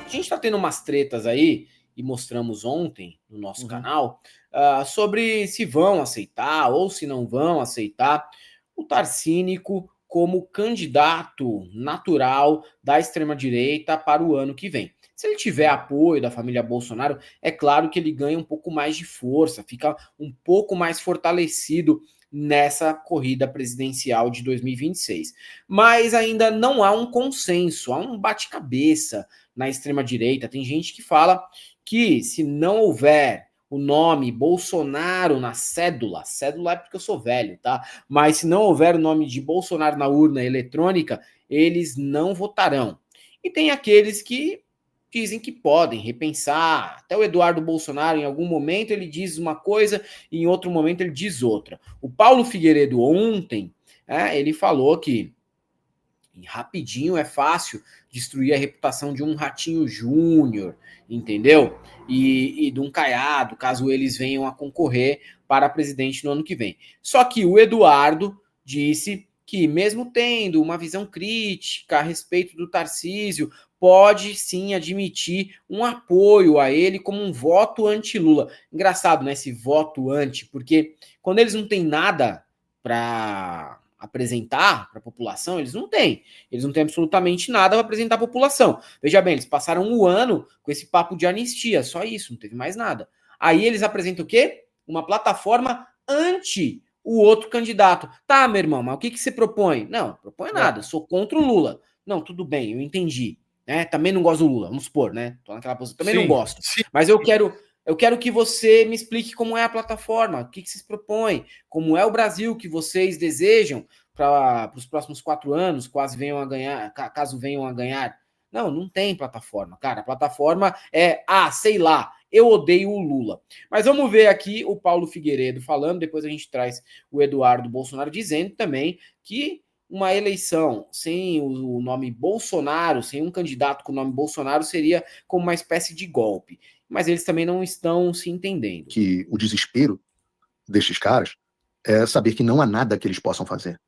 A gente está tendo umas tretas aí, e mostramos ontem no nosso canal, sobre se vão aceitar ou se não vão aceitar o Tarcínico como candidato natural da extrema-direita para o ano que vem. Se ele tiver apoio da família Bolsonaro, é claro que ele ganha um pouco mais de força, fica um pouco mais fortalecido nessa corrida presidencial de 2026. Mas ainda não há um consenso, há um bate-cabeça na extrema-direita. Tem gente que fala que se não houver o nome Bolsonaro na cédula é porque eu sou velho, tá? Mas se não houver o nome de Bolsonaro na urna eletrônica, eles não votarão. E tem aqueles que dizem que podem repensar. Até o Eduardo Bolsonaro, em algum momento, ele diz uma coisa e em outro momento ele diz outra. O Paulo Figueiredo, ontem, ele falou que rapidinho é fácil destruir a reputação de um Ratinho Júnior, entendeu? E de um Caiado, caso eles venham a concorrer para presidente no ano que vem. Só que o Eduardo disse que, mesmo tendo uma visão crítica a respeito do Tarcísio, pode sim admitir um apoio a ele como um voto anti-Lula. Engraçado, né, esse voto anti, porque quando eles não têm nada para apresentar para a população, eles não têm absolutamente nada para apresentar à população. Veja bem, eles passaram um ano com esse papo de anistia, só isso, não teve mais nada. Aí eles apresentam o quê? Uma plataforma anti o outro candidato. Tá, meu irmão, mas o que você propõe? Não, propõe nada, sou contra o Lula. Não, tudo bem, eu entendi. Né? Também não gosto do Lula, vamos supor, né? Tô naquela posição, também não gosto. Sim. Mas eu quero que você me explique como é a plataforma, o que vocês propõem, como é o Brasil que vocês desejam para os próximos 4 anos, caso venham a ganhar. Não tem plataforma, cara. A plataforma é, sei lá, eu odeio o Lula. Mas vamos ver aqui o Paulo Figueiredo falando, depois a gente traz o Eduardo Bolsonaro dizendo também que uma eleição sem o nome Bolsonaro, sem um candidato com o nome Bolsonaro, seria como uma espécie de golpe. Mas eles também não estão se entendendo. Que o desespero destes caras é saber que não há nada que eles possam fazer.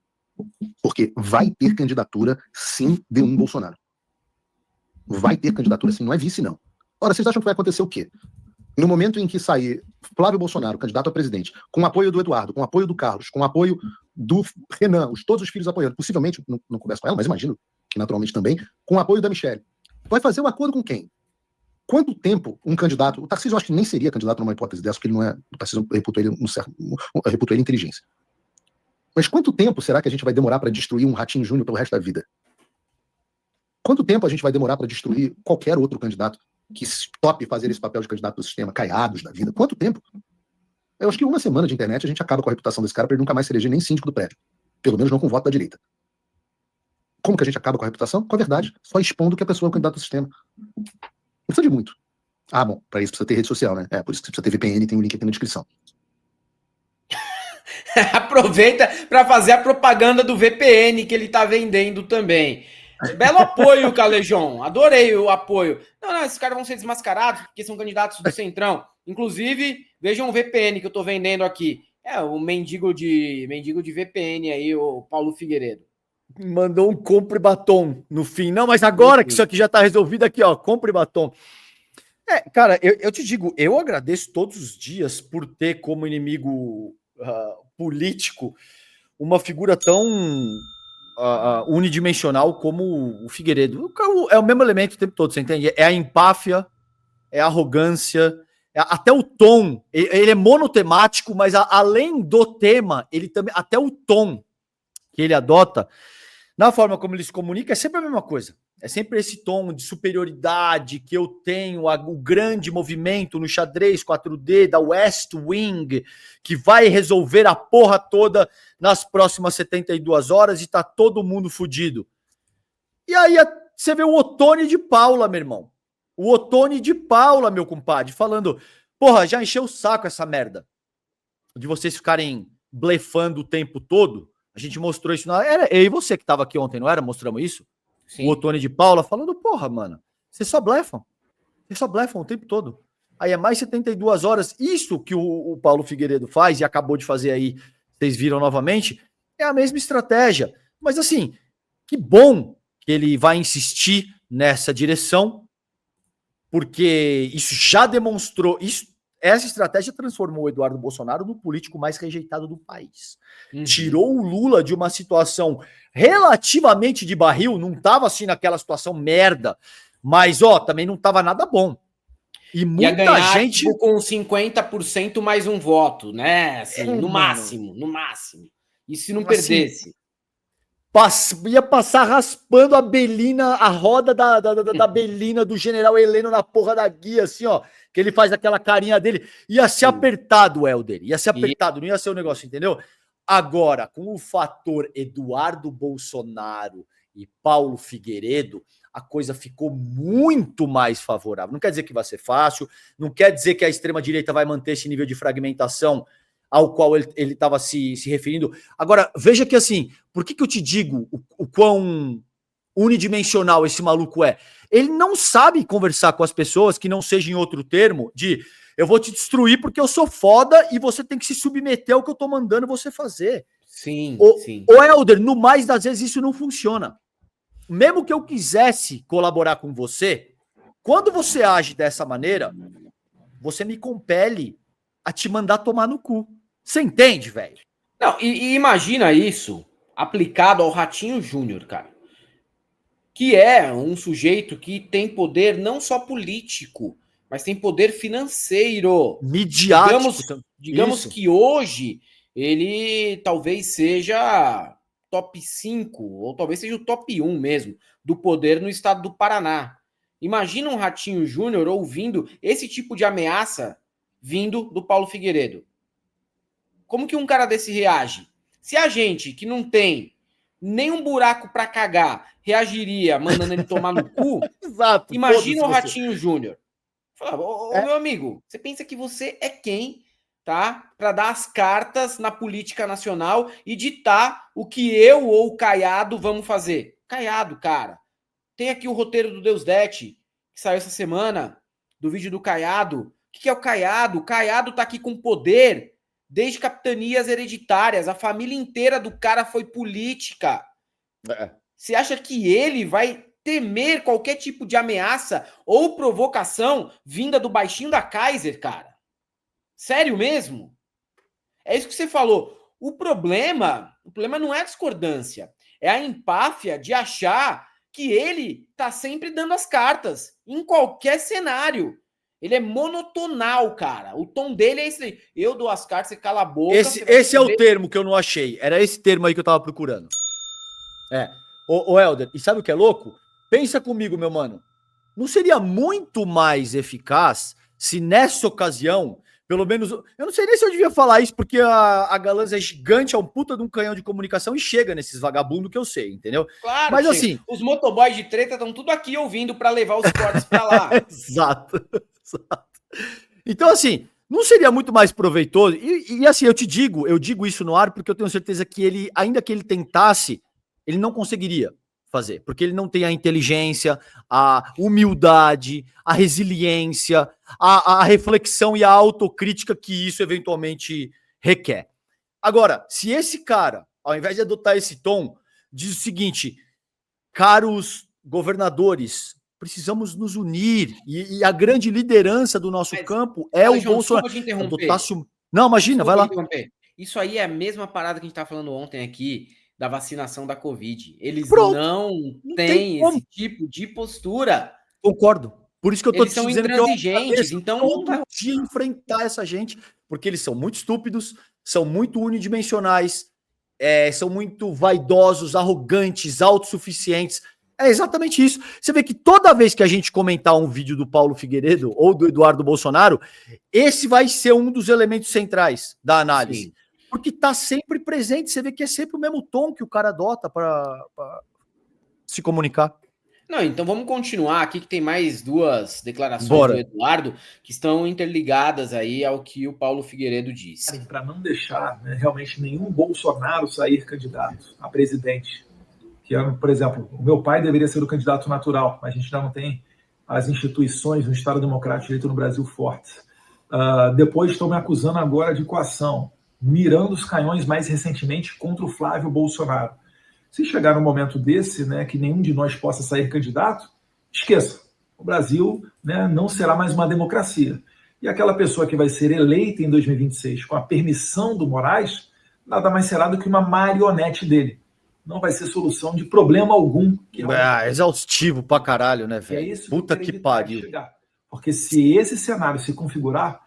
Porque vai ter candidatura, sim, de um Bolsonaro. Vai ter candidatura, sim, não é vice, não. Ora, vocês acham que vai acontecer o quê? No momento em que sair Flávio Bolsonaro, candidato a presidente, com o apoio do Eduardo, com o apoio do Carlos, com o apoio do Renan, todos os filhos apoiando, possivelmente, não converso com ela, mas imagino que naturalmente também, com o apoio da Michelle, vai fazer um acordo com quem? Quanto tempo um candidato... O Tarcísio eu acho que nem seria candidato numa hipótese dessa, porque ele não é... O Tarcísio reputou ele inteligência. Mas quanto tempo será que a gente vai demorar para destruir um Ratinho Júnior pelo resto da vida? Quanto tempo a gente vai demorar para destruir qualquer outro candidato que tope fazer esse papel de candidato do sistema, Caiados da vida? Quanto tempo? Eu acho que uma semana de internet a gente acaba com a reputação desse cara para ele nunca mais se eleger nem síndico do prédio. Pelo menos não com voto da direita. Como que a gente acaba com a reputação? Com a verdade. Só expondo que a pessoa é o candidato do sistema. Não precisa de muito. Bom, para isso precisa ter rede social, né? Por isso que você precisa ter VPN, tem o link aqui na descrição. Aproveita para fazer a propaganda do VPN que ele tá vendendo também. Belo apoio, Calejão. Adorei o apoio. Não, esses caras vão ser desmascarados porque são candidatos do Centrão. Inclusive, vejam o VPN que eu tô vendendo aqui. O mendigo de VPN aí, o Paulo Figueiredo. Mandou um compre batom no fim. Não, mas agora que isso aqui já tá resolvido aqui, ó, compre batom. Cara, eu te digo, eu agradeço todos os dias por ter como inimigo político uma figura tão unidimensional como o Figueiredo. É o mesmo elemento o tempo todo, você entende? É a empáfia, é a arrogância, até o tom. Ele é monotemático, mas além do tema, ele também, até o tom que ele adota, na forma como ele se comunica, é sempre a mesma coisa. É sempre esse tom de superioridade que eu tenho, o grande movimento no xadrez 4D da West Wing, que vai resolver a porra toda nas próximas 72 horas e tá todo mundo fudido. E aí você vê o Ottoni de Paula, meu irmão. O Ottoni de Paula, meu compadre, falando, porra, já encheu o saco essa merda de vocês ficarem blefando o tempo todo. A gente mostrou isso. Era eu e você que tava aqui ontem, não era? Mostramos isso? Sim. O Ottoni de Paula falando, porra, mano, vocês só blefam. Vocês só blefam o tempo todo. Aí é mais 72 horas. Isso que o Paulo Figueiredo faz e acabou de fazer aí, vocês viram novamente, é a mesma estratégia. Mas assim, que bom que ele vai insistir nessa direção. porque isso já demonstrou... Essa estratégia transformou o Eduardo Bolsonaro no político mais rejeitado do país. Tirou o Lula de uma situação relativamente de barril, não estava assim naquela situação merda, mas também não estava nada bom. E muita ganhar, gente... tipo, com 50% mais um voto, né? Assim, no máximo. E se não perdesse? Ia passar raspando a belina, a roda da belina do general Heleno na porra da guia, assim, ó. Que ele faz aquela carinha dele. Ia ser apertado, Helder. Ia ser apertado, não ia ser um negócio, entendeu? Agora, com o fator Eduardo Bolsonaro e Paulo Figueiredo, a coisa ficou muito mais favorável. Não quer dizer que vai ser fácil, não quer dizer que a extrema-direita vai manter esse nível de fragmentação ao qual ele estava se referindo. Agora, veja que assim, por que eu te digo o quão unidimensional esse maluco é? Ele não sabe conversar com as pessoas que não seja em outro termo de eu vou te destruir porque eu sou foda e você tem que se submeter ao que eu tô mandando você fazer. Sim, sim. O Helder, no mais das vezes isso não funciona. Mesmo que eu quisesse colaborar com você, quando você age dessa maneira, você me compele a te mandar tomar no cu. Você entende, velho? Não, e imagina isso aplicado ao Ratinho Júnior, cara. Que é um sujeito que tem poder não só político, mas tem poder financeiro. Midiático. Digamos que hoje ele talvez seja top 5, ou talvez seja o top 1 mesmo, do poder no estado do Paraná. Imagina um Ratinho Júnior ouvindo esse tipo de ameaça vindo do Paulo Figueiredo. Como que um cara desse reage? Se a gente, que não tem nenhum buraco para cagar, reagiria mandando ele tomar no cu, exato, imagina o Ratinho Júnior. Meu amigo, você pensa que você é quem, tá? Para dar as cartas na política nacional e ditar o que eu ou o Caiado vamos fazer. Caiado, cara. Tem aqui o roteiro do Deusdete, que saiu essa semana, do vídeo do Caiado. O que é o Caiado? O Caiado tá aqui com poder desde capitanias hereditárias. A família inteira do cara foi política. Você acha que ele vai temer qualquer tipo de ameaça ou provocação vinda do baixinho da Kaiser, cara? Sério mesmo? É isso que você falou. O problema não é a discordância, é a empáfia de achar que ele tá sempre dando as cartas em qualquer cenário. Ele é monotonal, cara. O tom dele é esse aí. Eu dou as cartas, você cala a boca. Esse é o termo que eu não achei. Era esse termo aí que eu tava procurando. Ô Helder, e sabe o que é louco? Pensa comigo, meu mano. Não seria muito mais eficaz se nessa ocasião, pelo menos... Eu não sei nem se eu devia falar isso, porque a Galãs é gigante, é um puta de um canhão de comunicação e chega nesses vagabundos que eu sei, entendeu? Claro, mas assim... Os motoboys de treta estão tudo aqui ouvindo para levar os cortes pra lá. Exato. Então, assim, não seria muito mais proveitoso? E assim, eu digo isso no ar porque eu tenho certeza que ele, ainda que ele tentasse, ele não conseguiria fazer, porque ele não tem a inteligência, a humildade, a resiliência, a reflexão e a autocrítica que isso eventualmente requer. Agora, se esse cara, ao invés de adotar esse tom, diz o seguinte: caros governadores, precisamos nos unir, e a grande liderança do nosso campo é o Bolsonaro. Não, imagina, vai lá. Isso aí é a mesma parada que a gente estava falando ontem aqui, da vacinação da Covid. Eles não têm esse tipo de postura. Concordo. Por isso que eu tô te dizendo que eu então todo dia enfrentar essa gente, porque eles são muito estúpidos, são muito unidimensionais, são muito vaidosos, arrogantes, autossuficientes. É exatamente isso. Você vê que toda vez que a gente comentar um vídeo do Paulo Figueiredo ou do Eduardo Bolsonaro, esse vai ser um dos elementos centrais da análise. Sim. Porque tá sempre presente, você vê que é sempre o mesmo tom que o cara adota para se comunicar. Não, então vamos continuar aqui, que tem mais duas declarações do Eduardo que estão interligadas aí ao que o Paulo Figueiredo disse. Para não deixar, né, realmente nenhum Bolsonaro sair candidato a presidente. Que, por exemplo, o meu pai deveria ser o candidato natural, mas a gente ainda não tem as instituições no Estado Democrático de Direito no Brasil fortes. Depois estão me acusando agora de coação, mirando os canhões mais recentemente contra o Flávio Bolsonaro. Se chegar num momento desse, né, que nenhum de nós possa sair candidato, esqueça. o Brasil, né, não será mais uma democracia. E aquela pessoa que vai ser eleita em 2026 com a permissão do Moraes, nada mais será do que uma marionete dele. Não vai ser solução de problema algum. Exaustivo pra caralho, né, É velho? isso Puta que pariu. Porque se esse cenário se configurar,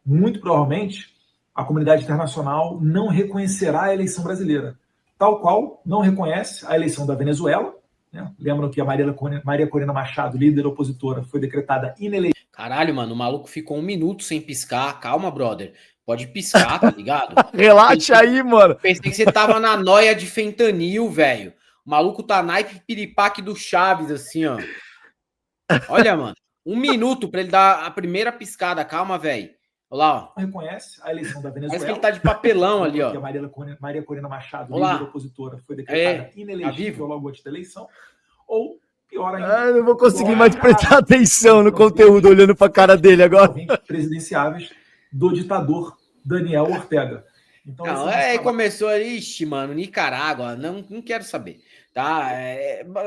muito provavelmente a comunidade internacional não reconhecerá a eleição brasileira, tal qual não reconhece a eleição da Venezuela, né? Lembram que a Maria Corina Machado, líder opositora, foi decretada inelegível. Caralho, mano, o maluco ficou 1 minuto sem piscar. Calma, brother. Pode piscar, tá ligado? Relaxa aí, mano. Pensei que você tava na noia de fentanil, velho. O maluco tá naipe piripaque do Chaves, assim, ó. Olha, mano. 1 minuto pra ele dar a primeira piscada. Calma, velho. Olha lá, ó. Não reconhece a eleição da Venezuela. Parece que ele tá de papelão ali, ó. Que a Maria Corina Machado, Olá. líder opositora, foi decretada inelegível logo antes da eleição. Ou, pior ainda... Eu não vou conseguir mais prestar atenção no conteúdo olhando pra cara dele agora. Presidenciáveis do ditador Daniel Ortega. Então, não, começou ali, ixi, mano, Nicarágua, não quero saber, tá?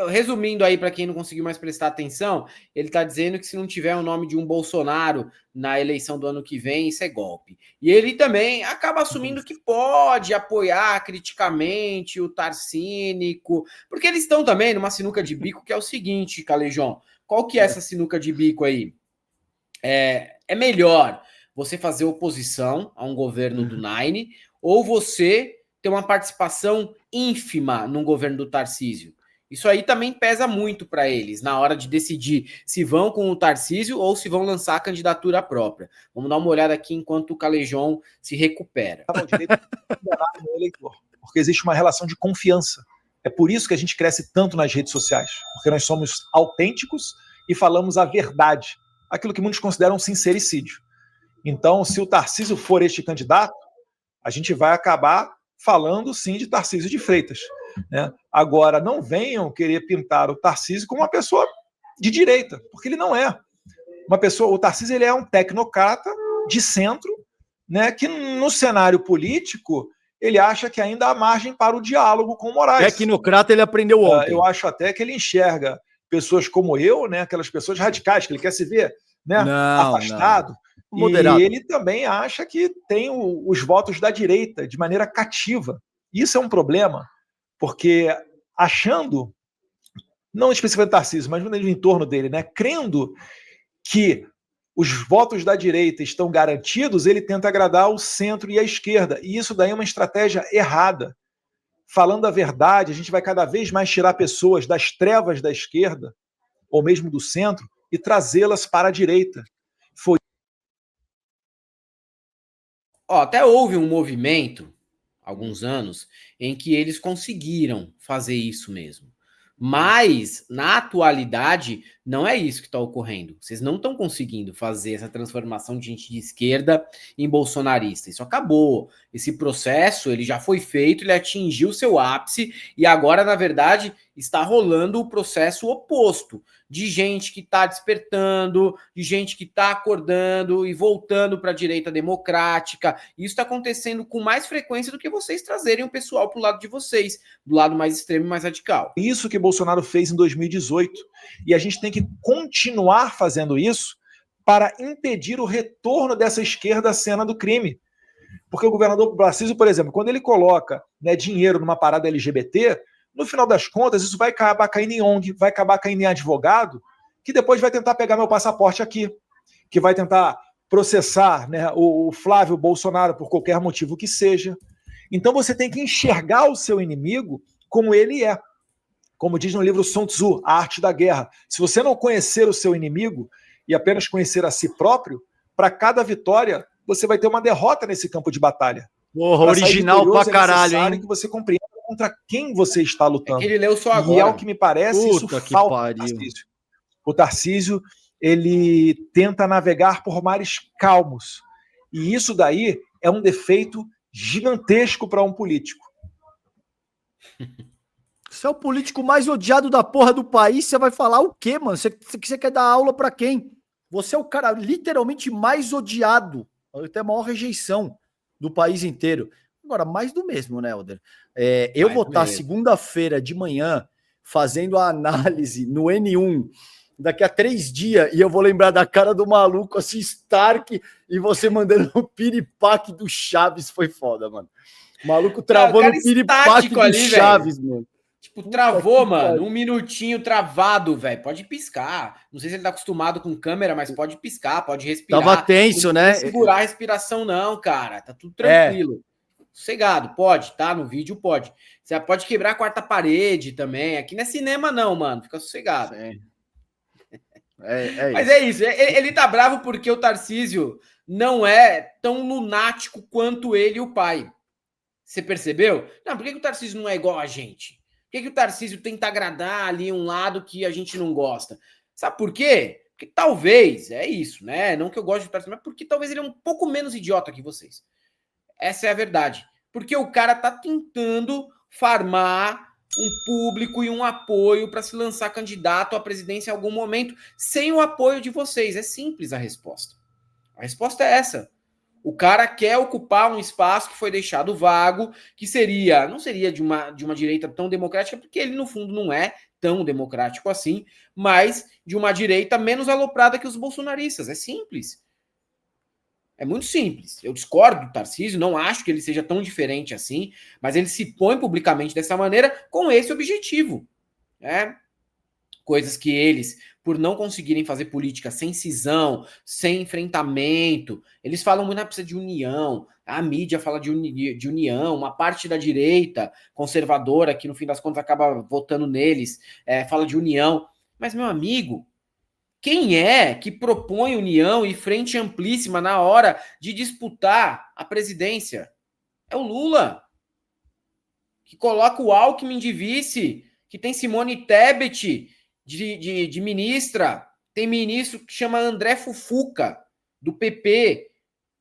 Resumindo aí, para quem não conseguiu mais prestar atenção, ele tá dizendo que se não tiver o nome de um Bolsonaro na eleição do ano que vem, isso é golpe. E ele também acaba assumindo que pode apoiar criticamente o Tarcínico, porque eles estão também numa sinuca de bico, que é o seguinte, Calejão, qual que é essa sinuca de bico aí? É melhor você fazer oposição a um governo do Nine, ou você ter uma participação ínfima num governo do Tarcísio. Isso aí também pesa muito para eles, na hora de decidir se vão com o Tarcísio ou se vão lançar a candidatura própria. Vamos dar uma olhada aqui enquanto o Calejão se recupera. Porque existe uma relação de confiança. É por isso que a gente cresce tanto nas redes sociais, porque nós somos autênticos e falamos a verdade, aquilo que muitos consideram sincericídio. Então, se o Tarcísio for este candidato, a gente vai acabar falando, sim, de Tarcísio de Freitas, né? Agora, não venham querer pintar o Tarcísio como uma pessoa de direita, porque ele não é. O Tarcísio ele é um tecnocrata de centro, né, que no cenário político ele acha que ainda há margem para o diálogo com o Moraes. Tecnocrata ele aprendeu ontem. Eu acho até que ele enxerga pessoas como eu, né, aquelas pessoas radicais, que ele quer se ver, né, afastado. Não. Moderado. E ele também acha que tem os votos da direita de maneira cativa. Isso é um problema, porque achando, não especificamente Tarcísio, mas no entorno dele, né, crendo que os votos da direita estão garantidos, ele tenta agradar o centro e a esquerda. E isso daí é uma estratégia errada. Falando a verdade, a gente vai cada vez mais tirar pessoas das trevas da esquerda, ou mesmo do centro, e trazê-las para a direita. Até houve um movimento, alguns anos, em que eles conseguiram fazer isso mesmo. Mas, na atualidade, não é isso que está ocorrendo. Vocês não estão conseguindo fazer essa transformação de gente de esquerda em bolsonarista. Isso acabou. Esse processo, ele já foi feito, ele atingiu seu ápice e agora, na verdade, está rolando o processo oposto. De gente que está despertando, de gente que está acordando e voltando para a direita democrática. Isso está acontecendo com mais frequência do que vocês trazerem o pessoal para o lado de vocês, do lado mais extremo e mais radical. Isso que Bolsonaro fez em 2018. E a gente tem que continuar fazendo isso para impedir o retorno dessa esquerda à cena do crime. Porque o governador Tarcísio, por exemplo, quando ele coloca, né, dinheiro numa parada LGBT, no final das contas, isso vai acabar caindo em ONG, vai acabar caindo em advogado, que depois vai tentar pegar meu passaporte aqui, que vai tentar processar, né, o Flávio Bolsonaro por qualquer motivo que seja. Então você tem que enxergar o seu inimigo como ele é. Como diz no livro Sun Tzu, A Arte da Guerra. Se você não conhecer o seu inimigo e apenas conhecer a si próprio, para cada vitória você vai ter uma derrota nesse campo de batalha. Porra, original pra caralho, hein? Que você compreenda contra quem você está lutando. Ele leu só agora. E é o que me parece, isso falta no Tarcísio. O Tarcísio, ele tenta navegar por mares calmos. E isso daí é um defeito gigantesco para um político. Você é o político mais odiado da porra do país, você vai falar o quê, mano? Você quer dar aula para quem? Você é o cara literalmente mais odiado, tem a maior rejeição do país inteiro. Agora, mais do mesmo, né, Helder? Eu vou estar segunda-feira de manhã fazendo a análise no N1 daqui a 3 dias, e eu vou lembrar da cara do maluco, assim, Stark, e você mandando o piripaque do Chaves, foi foda, mano. O maluco travou no piripaque do ali, Chaves, mano. Tipo, travou, mano. Um minutinho travado, velho. Pode piscar. Não sei se ele tá acostumado com câmera, mas pode piscar, pode respirar. Tava tenso, né? Não precisa segurar a respiração, não, cara. Tá tudo tranquilo. Sossegado, pode, tá? No vídeo pode. Você pode quebrar a quarta parede também. Aqui não é cinema, não, mano. Fica sossegado. Mas é isso. Ele tá bravo porque o Tarcísio não é tão lunático quanto ele e o pai. Você percebeu? Não, por que o Tarcísio não é igual a gente? Por que o Tarcísio tenta agradar ali um lado que a gente não gosta? Sabe por quê? Porque talvez, é isso, né? Não que eu goste do Tarcísio, mas porque talvez ele é um pouco menos idiota que vocês. Essa é a verdade. Porque o cara tá tentando farmar um público e um apoio para se lançar candidato à presidência em algum momento, sem o apoio de vocês. É simples a resposta. A resposta é essa. O cara quer ocupar um espaço que foi deixado vago, que não seria de uma direita tão democrática, porque ele, no fundo, não é tão democrático assim, mas de uma direita menos aloprada que os bolsonaristas. É simples. É muito simples. Eu discordo do Tarcísio, não acho que ele seja tão diferente assim, mas ele se põe publicamente dessa maneira com esse objetivo. Né? Coisas que eles, por não conseguirem fazer política sem cisão, sem enfrentamento, eles falam muito, precisa de união, a mídia fala de união, uma parte da direita conservadora, que no fim das contas acaba votando neles, fala de união. Mas, meu amigo, quem é que propõe união e frente amplíssima na hora de disputar a presidência? É o Lula, que coloca o Alckmin de vice, que tem Simone Tebet de ministra, tem ministro que chama André Fufuca, do PP,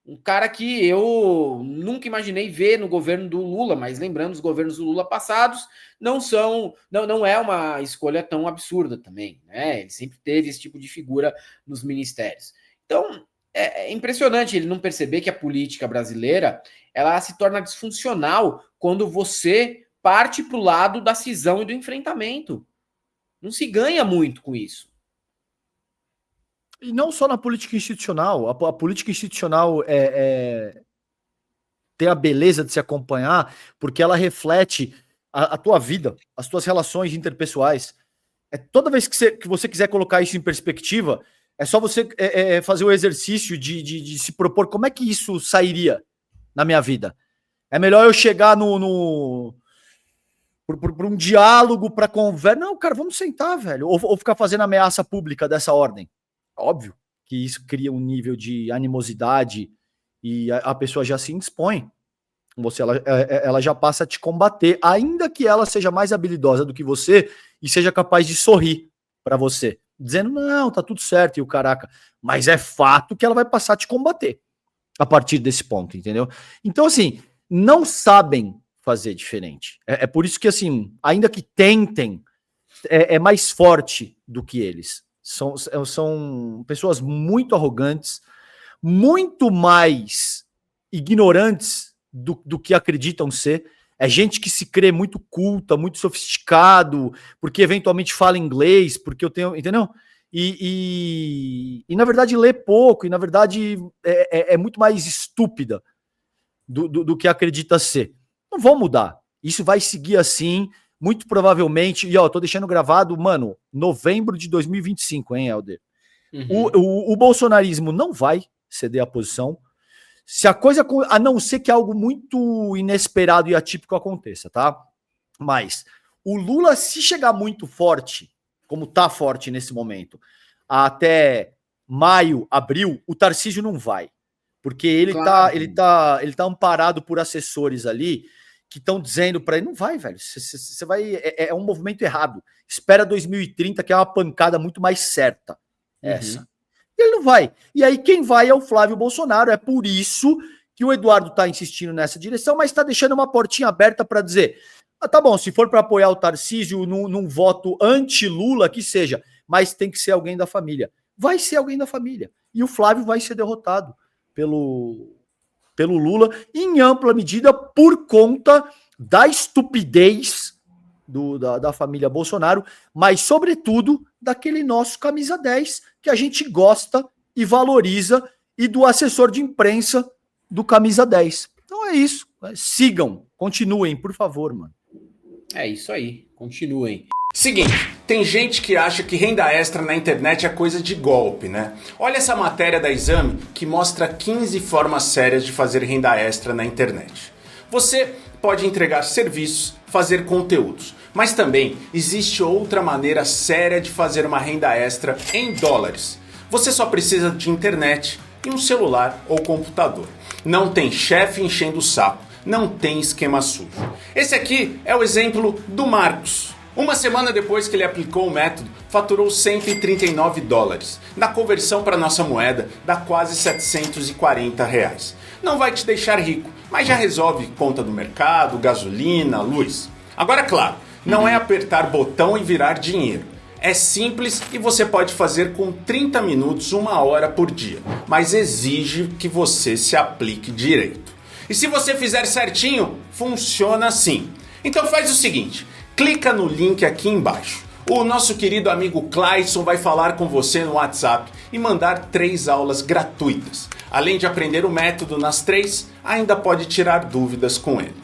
um cara que eu nunca imaginei ver no governo do Lula, mas lembrando, os governos do Lula passados não é uma escolha tão absurda também, né? Ele sempre teve esse tipo de figura nos ministérios. Então, é impressionante ele não perceber que a política brasileira, ela se torna disfuncional quando você parte para o lado da cisão e do enfrentamento. Não se ganha muito com isso. E não só na política institucional. A política institucional tem a beleza de se acompanhar, porque ela reflete a tua vida, as tuas relações interpessoais. Toda vez que você quiser colocar isso em perspectiva, é só você fazer o exercício de se propor como é que isso sairia na minha vida. É melhor eu chegar por um diálogo, para conversa. Não, cara, vamos sentar, velho. Ou ficar fazendo ameaça pública dessa ordem. Óbvio que isso cria um nível de animosidade e a pessoa já se indispõe. Ela já passa a te combater, ainda que ela seja mais habilidosa do que você e seja capaz de sorrir para você, dizendo, não, tá tudo certo, e o caraca. Mas é fato que ela vai passar a te combater a partir desse ponto, entendeu? Então, assim, não sabem fazer diferente. É por isso que, assim, ainda que tentem, é mais forte do que eles. São pessoas muito arrogantes, muito mais ignorantes do que acreditam ser. É gente que se crê muito culta, muito sofisticado, porque eventualmente fala inglês, porque eu tenho, entendeu? E na verdade lê pouco, e na verdade é muito mais estúpida do que acredita ser. Não vão mudar. Isso vai seguir assim, muito provavelmente. E ó, tô deixando gravado, mano, novembro de 2025, hein, Helder? Uhum. O bolsonarismo não vai ceder a posição. Se a coisa, a não ser que algo muito inesperado e atípico aconteça, tá? Mas o Lula, se chegar muito forte, como tá forte nesse momento, até maio, abril, o Tarcísio não vai. Porque ele, claro, ele tá amparado por assessores ali que estão dizendo para ele, não vai, velho, você vai, é um movimento errado. Espera 2030, que é uma pancada muito mais certa. Essa. Ele não vai. E aí quem vai é o Flávio Bolsonaro. É por isso que o Eduardo tá insistindo nessa direção, mas tá deixando uma portinha aberta para dizer, tá bom, se for para apoiar o Tarcísio num voto anti-Lula, que seja, mas tem que ser alguém da família. Vai ser alguém da família. E o Flávio vai ser derrotado pelo Lula, em ampla medida por conta da estupidez da família Bolsonaro, mas, sobretudo, daquele nosso camisa 10 que a gente gosta e valoriza, e do assessor de imprensa do camisa 10. Então é isso. Sigam, continuem, por favor, mano. É isso aí, continuem. Seguinte, tem gente que acha que renda extra na internet é coisa de golpe, né? Olha essa matéria da Exame que mostra 15 formas sérias de fazer renda extra na internet. Você pode entregar serviços, fazer conteúdos, mas também existe outra maneira séria de fazer uma renda extra em dólares. Você só precisa de internet e um celular ou computador. Não tem chefe enchendo o saco, não tem esquema sujo. Esse aqui é o exemplo do Marcos. Uma semana depois que ele aplicou o método, faturou $139. Na conversão para nossa moeda, dá quase R$740. Não vai te deixar rico, mas já resolve conta do mercado, gasolina, luz. Agora, claro, não é apertar botão e virar dinheiro. É simples e você pode fazer com 30 minutos, 1 hora por dia, mas exige que você se aplique direito. E se você fizer certinho, funciona assim. Então faz o seguinte, clica no link aqui embaixo. O nosso querido amigo Clayson vai falar com você no WhatsApp e mandar 3 aulas gratuitas. Além de aprender o método nas 3, ainda pode tirar dúvidas com ele.